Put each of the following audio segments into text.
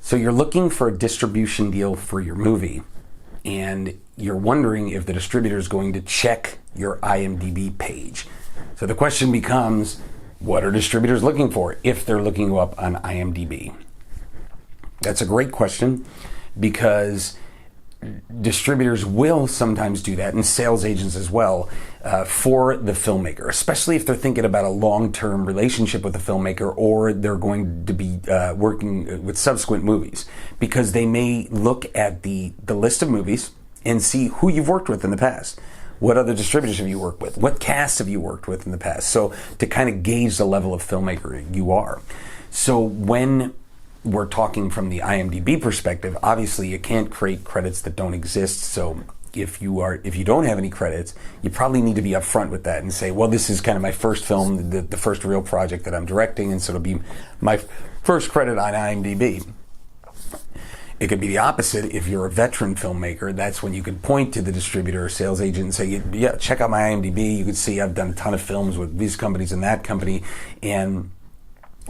So you're looking for a distribution deal for your movie, and you're wondering if the distributor is going to check your IMDb page. So the question becomes, what are distributors looking for if they're looking you up on IMDb? That's a great question, because distributors will sometimes do that, and sales agents as well, for the filmmaker, especially if they're thinking about a long-term relationship with the filmmaker, or they're going to be working with subsequent movies, because they may look at the list of movies and see who you've worked with in the past. What other distributors have you worked with? What cast have you worked with in the past? So to kind of gauge the level of filmmaker you are. So when we're talking from the IMDb perspective, obviously you can't create credits that don't exist. So if you don't have any credits, you probably need to be upfront with that and say, well, this is kind of my first film, the first real project that I'm directing, and so it'll be my first credit on IMDb. It could be the opposite. If you're a veteran filmmaker, that's when you could point to the distributor or sales agent and say, yeah, check out my IMDb. You can see I've done a ton of films with these companies and that company, and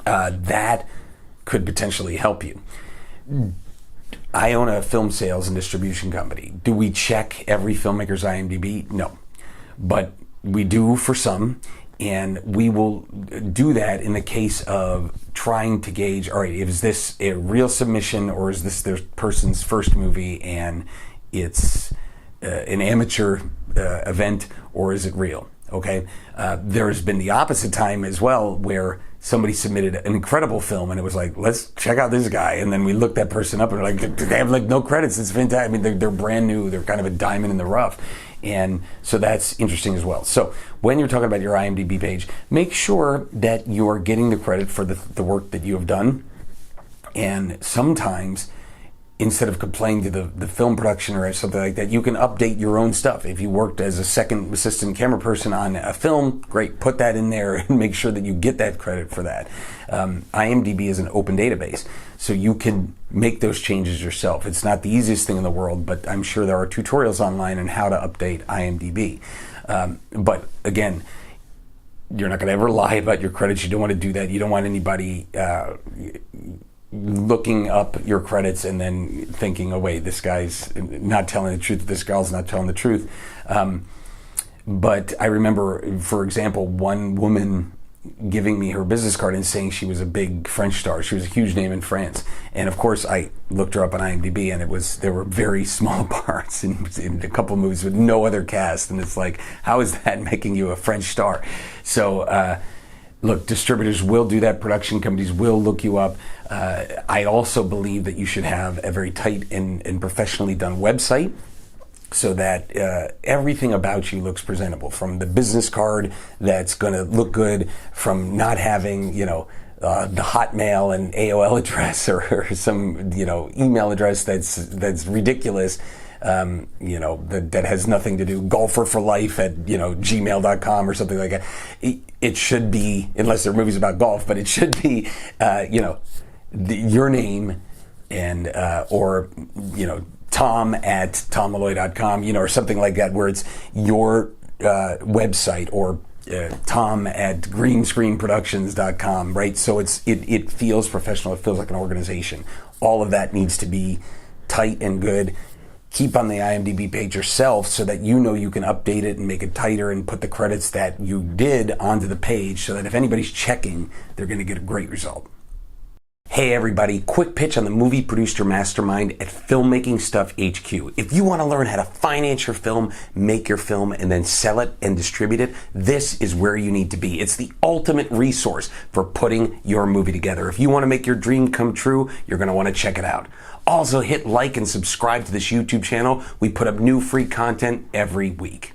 that could potentially help you. I own a film sales and distribution company. Do we check every filmmaker's IMDb? No. But we do for some, and we will do that in the case of trying to gauge, all right, is this a real submission, or is this their person's first movie and it's an amateur event, or is it real? Okay. There's been the opposite time as well, where somebody submitted an incredible film and it was like, let's check out this guy. And then we looked that person up and we're like, they have like no credits. It's fantastic. I mean, they're brand new. They're kind of a diamond in the rough. And so that's interesting as well. So when you're talking about your IMDb page, make sure that you're getting the credit for the work that you have done. And sometimes, instead of complaining to the film production or something like that, you can update your own stuff. If you worked as a second assistant camera person on a film, great, put that in there and make sure that you get that credit for that. IMDb is an open database, so you can make those changes yourself. It's not the easiest thing in the world, but I'm sure there are tutorials online on how to update IMDb. But again, you're not going to ever lie about your credits. You don't want to do that. You don't want anybody looking up your credits and then thinking, oh wait, this guy's not telling the truth, this girl's not telling the truth. But I remember, for example, one woman giving me her business card and saying she was a big French star. She was a huge name in France. And of course I looked her up on IMDb, and there were very small parts in a couple movies with no other cast. And it's like, how is that making you a French star? So, look, distributors will do that. Production companies will look you up. I also believe that you should have a very tight and professionally done website, so that everything about you looks presentable. From the business card that's going to look good, from not having, the Hotmail and AOL address or some, email address that's ridiculous. That has nothing to do, golfer for life at, gmail.com or something like that. It should be, unless there are movies about golf, but it should be, your name and, or, Tom at tommalloy.com, or something like that, where it's your website, or Tom at greenscreenproductions.com, right? So it feels professional. It feels like an organization. All of that needs to be tight and good. Keep on the IMDb page yourself so that you can update it and make it tighter and put the credits that you did onto the page, so that if anybody's checking, they're going to get a great result. Hey everybody, quick pitch on the Movie Producer Mastermind at Filmmaking Stuff HQ. If you want to learn how to finance your film, make your film, and then sell it and distribute it, this is where you need to be. It's the ultimate resource for putting your movie together. If you want to make your dream come true, you're going to want to check it out. Also, hit like and subscribe to this YouTube channel. We put up new free content every week.